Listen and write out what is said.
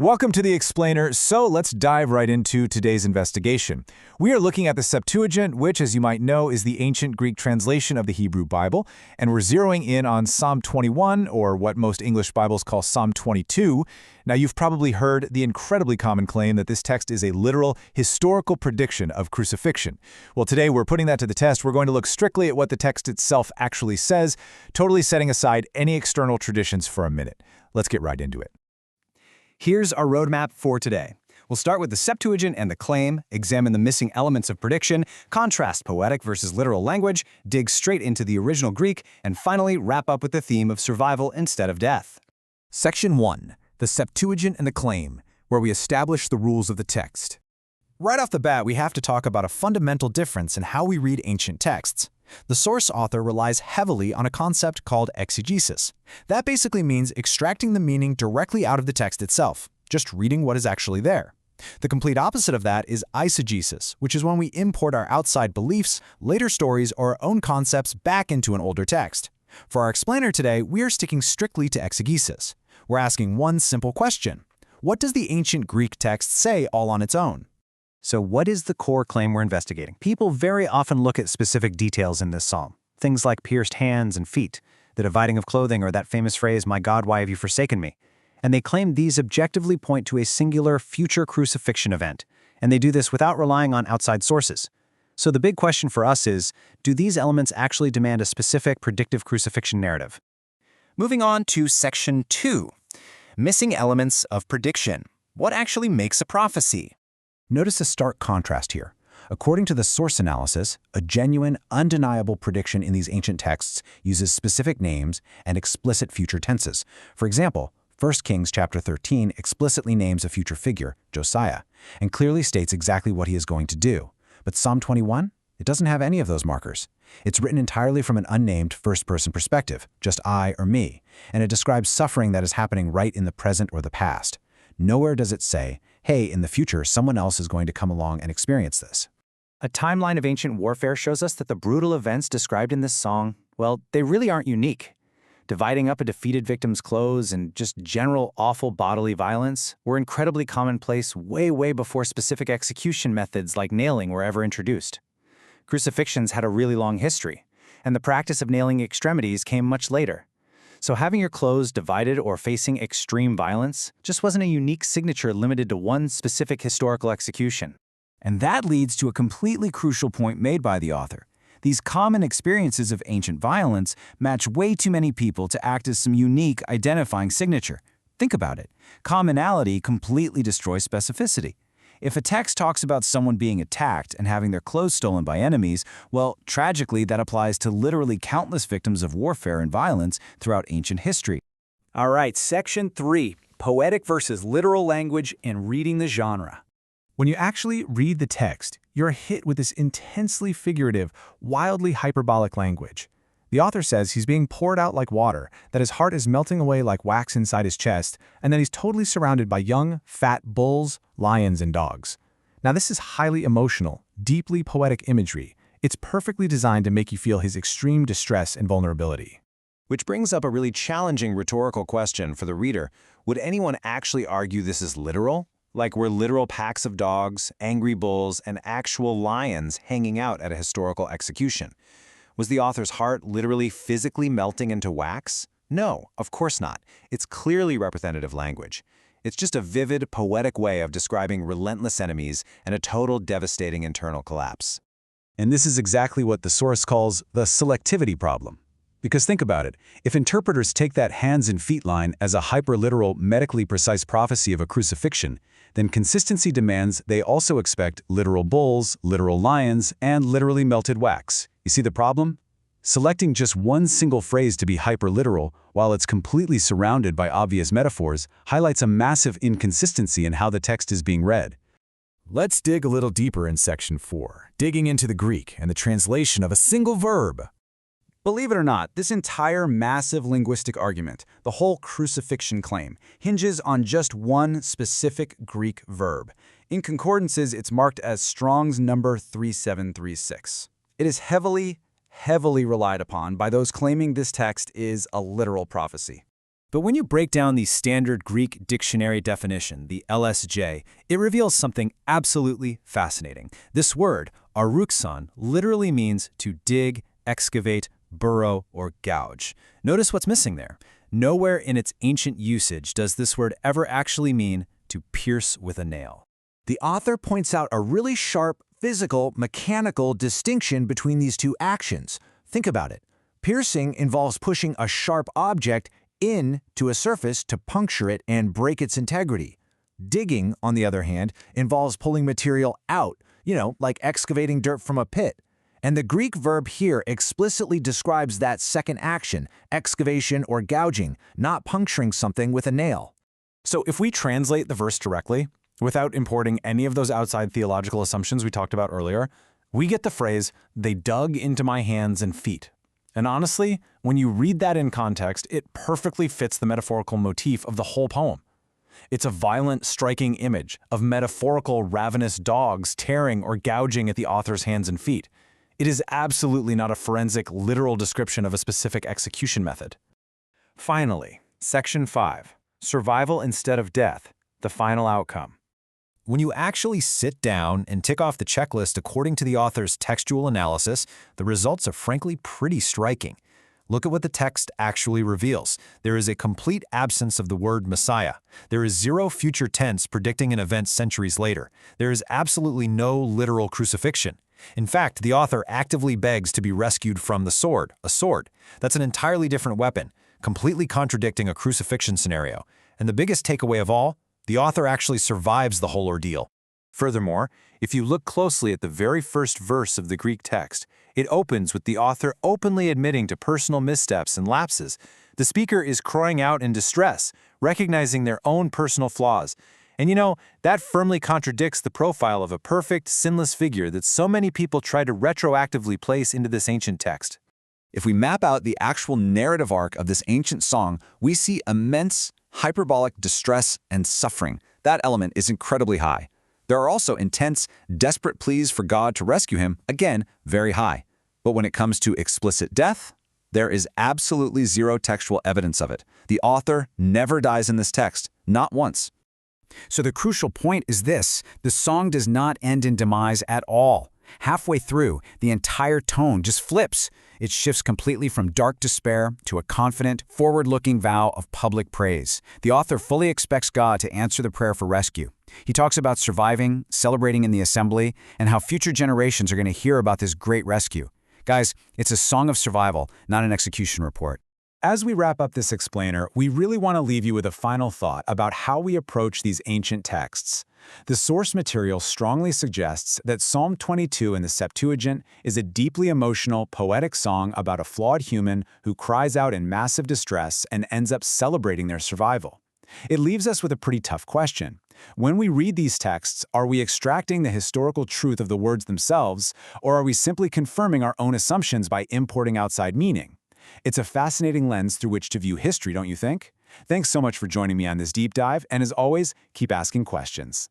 Welcome to The Explainer. So let's dive right into today's investigation. We are looking at the Septuagint, which, as you might know, is the ancient Greek translation of the Hebrew Bible, and we're zeroing in on Psalm 21, or what most English Bibles call Psalm 22. Now, you've probably heard the incredibly common claim that this text is a literal, historical prediction of crucifixion. Well, today we're putting that to the test. We're going to look strictly at what the text itself actually says, totally setting aside any external traditions for a minute. Let's get right into it. Here's our roadmap for today. We'll start with the Septuagint and the claim, examine the missing elements of prediction, contrast poetic versus literal language, dig straight into the original Greek, and finally wrap up with the theme of survival instead of death. Section 1. The Septuagint and the claim, where we establish the rules of the text. Right off the bat, we have to talk about a fundamental difference in how we read ancient texts. The source author relies heavily on a concept called exegesis. That basically means extracting the meaning directly out of the text itself, just reading what is actually there. The complete opposite of that is eisegesis, which is when we import our outside beliefs, later stories, or our own concepts back into an older text. For our explainer today, we are sticking strictly to exegesis. We're asking one simple question. What does the ancient Greek text say all on its own? So what is the core claim we're investigating? People very often look at specific details in this psalm. Things like pierced hands and feet, the dividing of clothing, or that famous phrase, "My God, why have you forsaken me?" And they claim these objectively point to a singular future crucifixion event. And they do this without relying on outside sources. So the big question for us is, do these elements actually demand a specific predictive crucifixion narrative? Moving on to Section 2. Missing elements of prediction. What actually makes a prophecy? Notice a stark contrast here. According to the source analysis, a genuine, undeniable prediction in these ancient texts uses specific names and explicit future tenses. For example, 1 Kings chapter 13 explicitly names a future figure, Josiah, and clearly states exactly what he is going to do. But Psalm 21? It doesn't have any of those markers. It's written entirely from an unnamed first-person perspective, just I or me, and it describes suffering that is happening right in the present or the past. Nowhere does it say, hey, in the future, someone else is going to come along and experience this. A timeline of ancient warfare shows us that the brutal events described in this song, well, they really aren't unique. Dividing up a defeated victim's clothes and just general awful bodily violence were incredibly commonplace way before specific execution methods like nailing were ever introduced. Crucifixions had a really long history, and the practice of nailing extremities came much later. So having your clothes divided or facing extreme violence just wasn't a unique signature limited to one specific historical execution. And that leads to a completely crucial point made by the author. These common experiences of ancient violence match way too many people to act as some unique identifying signature. Think about it. Commonality completely destroys specificity. If a text talks about someone being attacked and having their clothes stolen by enemies, well, tragically, that applies to literally countless victims of warfare and violence throughout ancient history. All right, Section 3, Poetic versus Literal Language and Reading the Genre. When you actually read the text, you're hit with this intensely figurative, wildly hyperbolic language. The author says he's being poured out like water, that his heart is melting away like wax inside his chest, and that he's totally surrounded by young, fat bulls, lions, and dogs. Now, this is highly emotional, deeply poetic imagery. It's perfectly designed to make you feel his extreme distress and vulnerability. Which brings up a really challenging rhetorical question for the reader. Would anyone actually argue this is literal? Like were literal packs of dogs, angry bulls, and actual lions hanging out at a historical execution? Was the author's heart literally physically melting into wax? No, of course not. It's clearly representative language. It's just a vivid, poetic way of describing relentless enemies and a total devastating internal collapse. And this is exactly what the source calls the selectivity problem. Because think about it, if interpreters take that hands and feet line as a hyperliteral, medically precise prophecy of a crucifixion, then consistency demands they also expect literal bulls, literal lions, and literally melted wax. You see the problem? Selecting just one single phrase to be hyperliteral, while it's completely surrounded by obvious metaphors, highlights a massive inconsistency in how the text is being read. Let's dig a little deeper in Section 4, digging into the Greek and the translation of a single verb. Believe it or not, this entire massive linguistic argument, the whole crucifixion claim, hinges on just one specific Greek verb. In concordances, it's marked as Strong's number 3736. It is heavily relied upon by those claiming this text is a literal prophecy. But when you break down the standard Greek dictionary definition, the LSJ, it reveals something absolutely fascinating. This word, aruxon, literally means to dig, excavate, burrow, or gouge. Notice what's missing there. Nowhere in its ancient usage does this word ever actually mean to pierce with a nail. The author points out a really sharp, physical, mechanical distinction between these two actions. Think about it. Piercing involves pushing a sharp object into a surface to puncture it and break its integrity. Digging, on the other hand, involves pulling material out, like excavating dirt from a pit. And the Greek verb here explicitly describes that second action, excavation or gouging, not puncturing something with a nail. So if we translate the verse directly, without importing any of those outside theological assumptions we talked about earlier, we get the phrase, "They dug into my hands and feet." And honestly, when you read that in context, it perfectly fits the metaphorical motif of the whole poem. It's a violent, striking image of metaphorical, ravenous dogs tearing or gouging at the author's hands and feet. It is absolutely not a forensic, literal description of a specific execution method. Finally, Section 5, Survival Instead of Death, the Final Outcome. When you actually sit down and tick off the checklist according to the author's textual analysis, the results are frankly pretty striking. Look at what the text actually reveals. There is a complete absence of the word Messiah. There is zero future tense predicting an event centuries later. There is absolutely no literal crucifixion. In fact, the author actively begs to be rescued from the sword, a sword. That's an entirely different weapon, completely contradicting a crucifixion scenario. And the biggest takeaway of all, the author actually survives the whole ordeal. Furthermore, if you look closely at the very first verse of the Greek text, it opens with the author openly admitting to personal missteps and lapses. The speaker is crying out in distress, recognizing their own personal flaws. And that firmly contradicts the profile of a perfect, sinless figure that so many people try to retroactively place into this ancient text. If we map out the actual narrative arc of this ancient song, we see immense, hyperbolic distress and suffering. That element is incredibly high. There are also intense, desperate pleas for God to rescue him, again, very high. But when it comes to explicit death, there is absolutely zero textual evidence of it. The author never dies in this text, not once. So the crucial point is this: the song does not end in demise at all. Halfway through, the entire tone just flips. It shifts completely from dark despair to a confident, forward-looking vow of public praise. The author fully expects God to answer the prayer for rescue. He talks about surviving, celebrating in the assembly, and how future generations are going to hear about this great rescue. Guys, it's a song of survival, not an execution report. As we wrap up this explainer, we really want to leave you with a final thought about how we approach these ancient texts. The source material strongly suggests that Psalm 22 in the Septuagint is a deeply emotional, poetic song about a flawed human who cries out in massive distress and ends up celebrating their survival. It leaves us with a pretty tough question. When we read these texts, are we extracting the historical truth of the words themselves, or are we simply confirming our own assumptions by importing outside meaning? It's a fascinating lens through which to view history, don't you think? Thanks so much for joining me on this deep dive, and as always, keep asking questions.